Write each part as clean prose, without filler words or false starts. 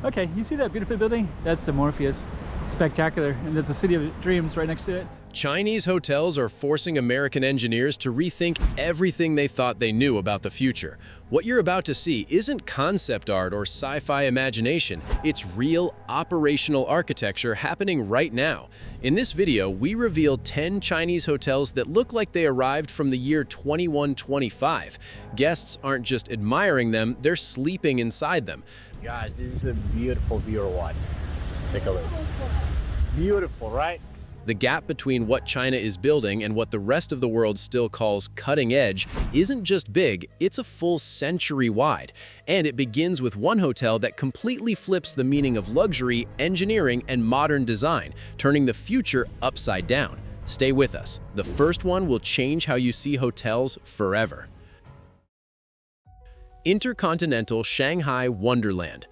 Okay, you see that beautiful building? That's the Morpheus. Spectacular, and there's a city of dreams right next to it. Chinese hotels are forcing American engineers to rethink everything they thought they knew about the future. What you're about to see isn't concept art or sci-fi imagination, it's real operational architecture happening right now. In this video, we reveal 10 Chinese hotels that look like they arrived from the year 2125. Guests aren't just admiring them, they're sleeping inside them. Guys, this is a beautiful view or what? Take a look. Beautiful, right? The gap between what China is building and what the rest of the world still calls cutting edge isn't just big, it's a full century wide. And it begins with one hotel that completely flips the meaning of luxury, engineering, and modern design, turning the future upside down. Stay with us. The first one will change how you see hotels forever. Intercontinental Shanghai Wonderland.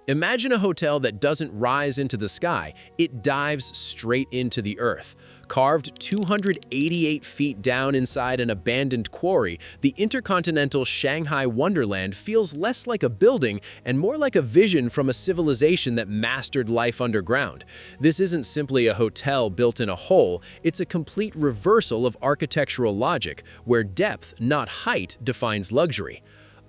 Imagine a hotel that doesn't rise into the sky, it dives straight into the earth. Carved 288 feet down inside an abandoned quarry, the Intercontinental Shanghai Wonderland feels less like a building and more like a vision from a civilization that mastered life underground. This isn't simply a hotel built in a hole, it's a complete reversal of architectural logic, where depth, not height, defines luxury.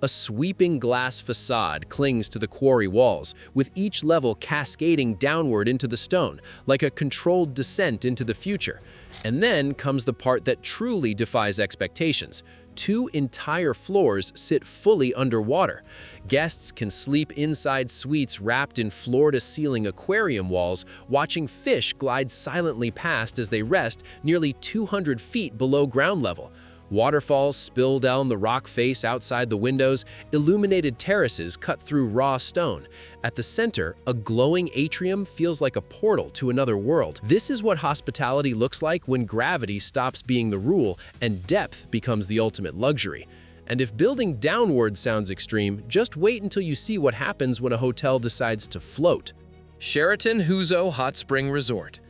A sweeping glass facade clings to the quarry walls, with each level cascading downward into the stone, like a controlled descent into the future. And then comes the part that truly defies expectations. 2 entire floors sit fully underwater. Guests can sleep inside suites wrapped in floor-to-ceiling aquarium walls, watching fish glide silently past as they rest nearly 200 feet below ground level. Waterfalls spill down the rock face outside the windows, illuminated terraces cut through raw stone. At the center, a glowing atrium feels like a portal to another world. This is what hospitality looks like when gravity stops being the rule and depth becomes the ultimate luxury. And if building downward sounds extreme, just wait until you see what happens when a hotel decides to float. Sheraton Huzo Hot Spring Resort.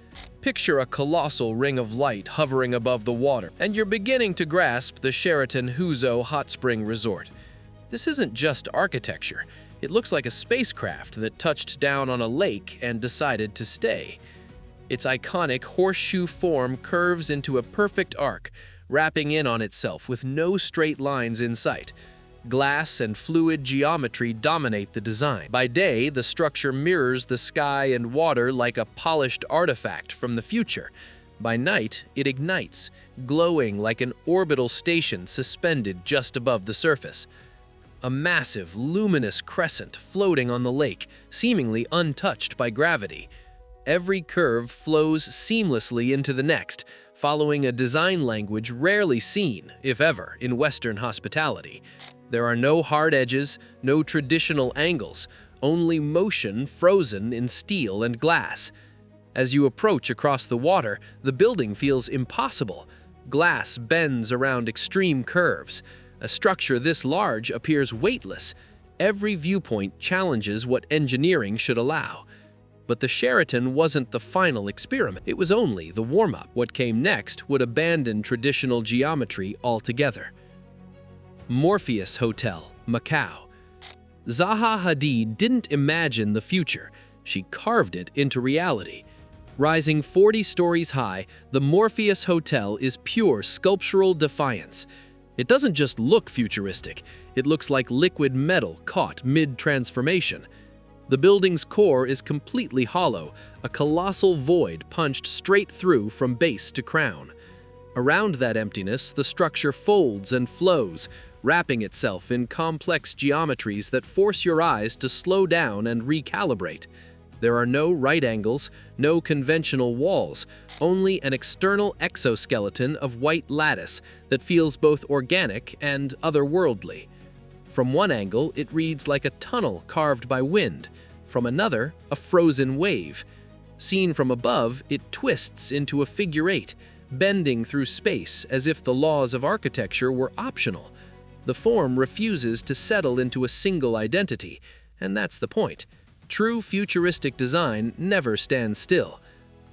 Picture a colossal ring of light hovering above the water, and you're beginning to grasp the Sheraton Huzo Hot Spring Resort. This isn't just architecture. It looks like a spacecraft that touched down on a lake and decided to stay. Its iconic horseshoe form curves into a perfect arc, wrapping in on itself with no straight lines in sight. Glass and fluid geometry dominate the design. By day, the structure mirrors the sky and water like a polished artifact from the future. By night, it ignites, glowing like an orbital station suspended just above the surface. A massive, luminous crescent floating on the lake, seemingly untouched by gravity. Every curve flows seamlessly into the next, following a design language rarely seen, if ever, in Western hospitality. There are no hard edges, no traditional angles, only motion frozen in steel and glass. As you approach across the water, the building feels impossible. Glass bends around extreme curves. A structure this large appears weightless. Every viewpoint challenges what engineering should allow. But the Sheraton wasn't the final experiment. It was only the warm-up. What came next would abandon traditional geometry altogether. Morpheus Hotel, Macau. Zaha Hadid didn't imagine the future. She carved it into reality. Rising 40 stories high, the Morpheus Hotel is pure sculptural defiance. It doesn't just look futuristic, it looks like liquid metal caught mid-transformation. The building's core is completely hollow, a colossal void punched straight through from base to crown. Around that emptiness, the structure folds and flows, wrapping itself in complex geometries that force your eyes to slow down and recalibrate. There are no right angles, no conventional walls, only an external exoskeleton of white lattice that feels both organic and otherworldly. From one angle, it reads like a tunnel carved by wind. From another, a frozen wave. Seen from above, it twists into a figure eight, bending through space as if the laws of architecture were optional. The form refuses to settle into a single identity, and that's the point. True futuristic design never stands still.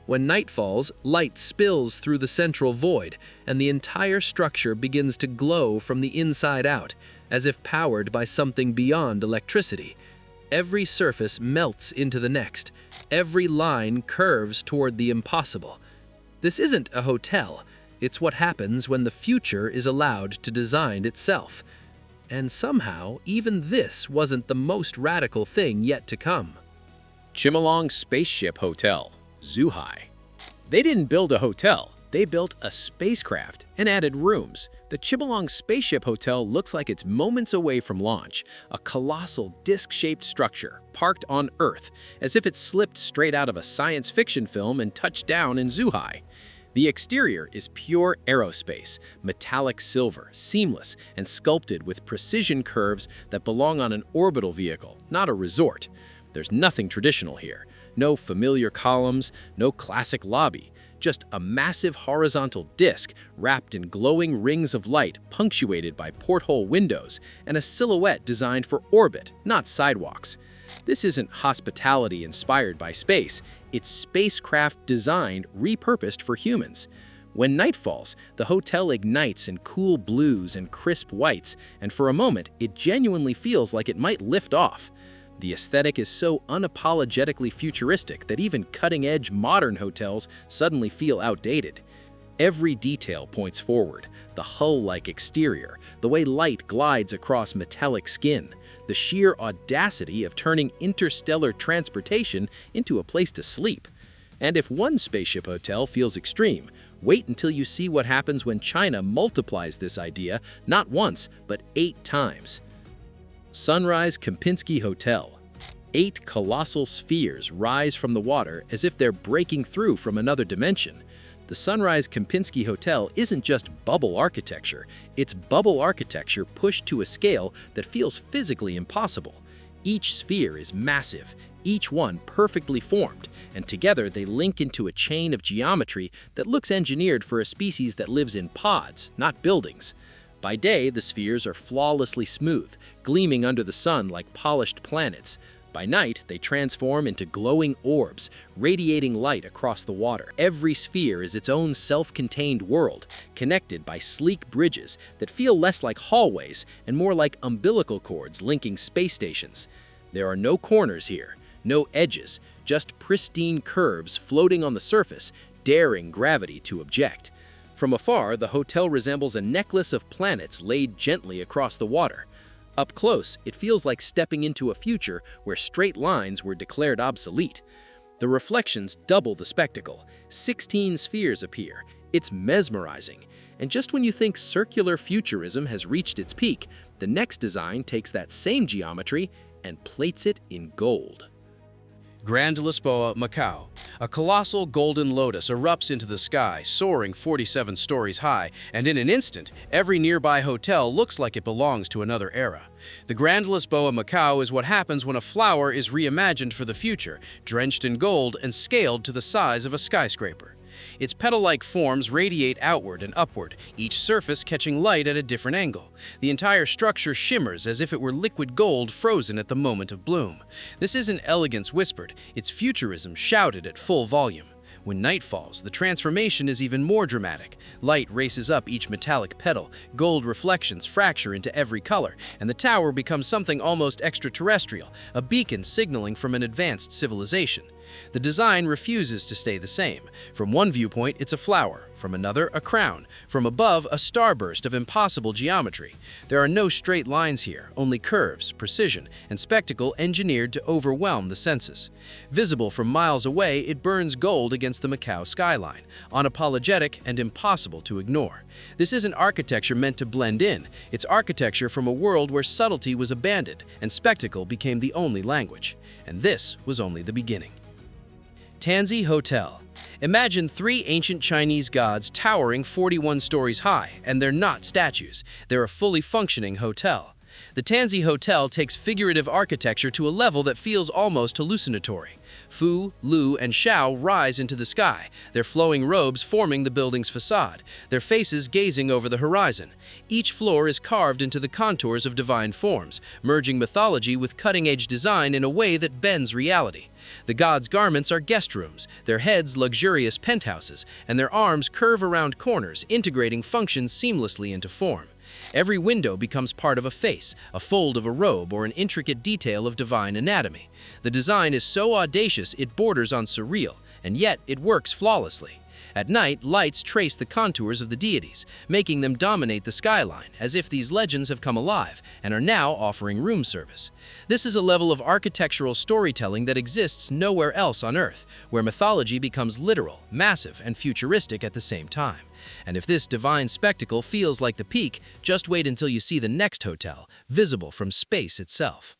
When night falls, light spills through the central void, and the entire structure begins to glow from the inside out, as if powered by something beyond electricity. Every surface melts into the next. Every line curves toward the impossible. This isn't a hotel. It's what happens when the future is allowed to design itself. And somehow, even this wasn't the most radical thing yet to come. Chimelong Spaceship Hotel, Zhuhai. They didn't build a hotel. They built a spacecraft and added rooms. The Chimelong Spaceship Hotel looks like it's moments away from launch, a colossal disc-shaped structure parked on Earth, as if it slipped straight out of a science fiction film and touched down in Zhuhai. The exterior is pure aerospace, metallic silver, seamless, and sculpted with precision curves that belong on an orbital vehicle, not a resort. There's nothing traditional here. No familiar columns, no classic lobby. Just a massive horizontal disc wrapped in glowing rings of light punctuated by porthole windows and a silhouette designed for orbit, not sidewalks. This isn't hospitality inspired by space, it's spacecraft designed, repurposed for humans. When night falls, the hotel ignites in cool blues and crisp whites, and for a moment, it genuinely feels like it might lift off. The aesthetic is so unapologetically futuristic that even cutting-edge modern hotels suddenly feel outdated. Every detail points forward, the hull-like exterior, the way light glides across metallic skin, the sheer audacity of turning interstellar transportation into a place to sleep. And if one spaceship hotel feels extreme, wait until you see what happens when China multiplies this idea not once, but 8 times. Sunrise Kempinski Hotel. 8 colossal spheres rise from the water as if they're breaking through from another dimension. The Sunrise Kempinski Hotel isn't just bubble architecture, it's bubble architecture pushed to a scale that feels physically impossible. Each sphere is massive, each one perfectly formed, and together they link into a chain of geometry that looks engineered for a species that lives in pods, not buildings. By day, the spheres are flawlessly smooth, gleaming under the sun like polished planets. By night, they transform into glowing orbs, radiating light across the water. Every sphere is its own self-contained world, connected by sleek bridges that feel less like hallways and more like umbilical cords linking space stations. There are no corners here, no edges, just pristine curves floating on the surface, daring gravity to object. From afar, the hotel resembles a necklace of planets laid gently across the water. Up close, it feels like stepping into a future where straight lines were declared obsolete. The reflections double the spectacle. 16 spheres appear. It's mesmerizing. And just when you think circular futurism has reached its peak, the next design takes that same geometry and plates it in gold. Grand Lisboa, Macau. A colossal golden lotus erupts into the sky, soaring 47 stories high, and in an instant, every nearby hotel looks like it belongs to another era. The Grand Lisboa, Macau is what happens when a flower is reimagined for the future, drenched in gold and scaled to the size of a skyscraper. Its petal-like forms radiate outward and upward, each surface catching light at a different angle. The entire structure shimmers as if it were liquid gold frozen at the moment of bloom. This isn't elegance whispered, it's futurism shouted at full volume. When night falls, the transformation is even more dramatic. Light races up each metallic petal, gold reflections fracture into every color, and the tower becomes something almost extraterrestrial, a beacon signaling from an advanced civilization. The design refuses to stay the same. From one viewpoint, it's a flower. From another, a crown. From above, a starburst of impossible geometry. There are no straight lines here, only curves, precision, and spectacle engineered to overwhelm the senses. Visible from miles away, it burns gold against the Macau skyline, unapologetic and impossible to ignore. This isn't architecture meant to blend in. It's architecture from a world where subtlety was abandoned and spectacle became the only language. And this was only the beginning. Tanzi Hotel. Imagine 3 ancient Chinese gods towering 41 stories high, and they're not statues. They're a fully functioning hotel. The Tanzi Hotel takes figurative architecture to a level that feels almost hallucinatory. Fu, Lu, and Xiao rise into the sky, their flowing robes forming the building's facade, their faces gazing over the horizon. Each floor is carved into the contours of divine forms, merging mythology with cutting-edge design in a way that bends reality. The gods' garments are guest rooms, their heads luxurious penthouses, and their arms curve around corners, integrating functions seamlessly into form. Every window becomes part of a face, a fold of a robe, or an intricate detail of divine anatomy. The design is so audacious it borders on surreal, and yet it works flawlessly. At night, lights trace the contours of the deities, making them dominate the skyline, as if these legends have come alive and are now offering room service. This is a level of architectural storytelling that exists nowhere else on Earth, where mythology becomes literal, massive, and futuristic at the same time. And if this divine spectacle feels like the peak, just wait until you see the next hotel, visible from space itself.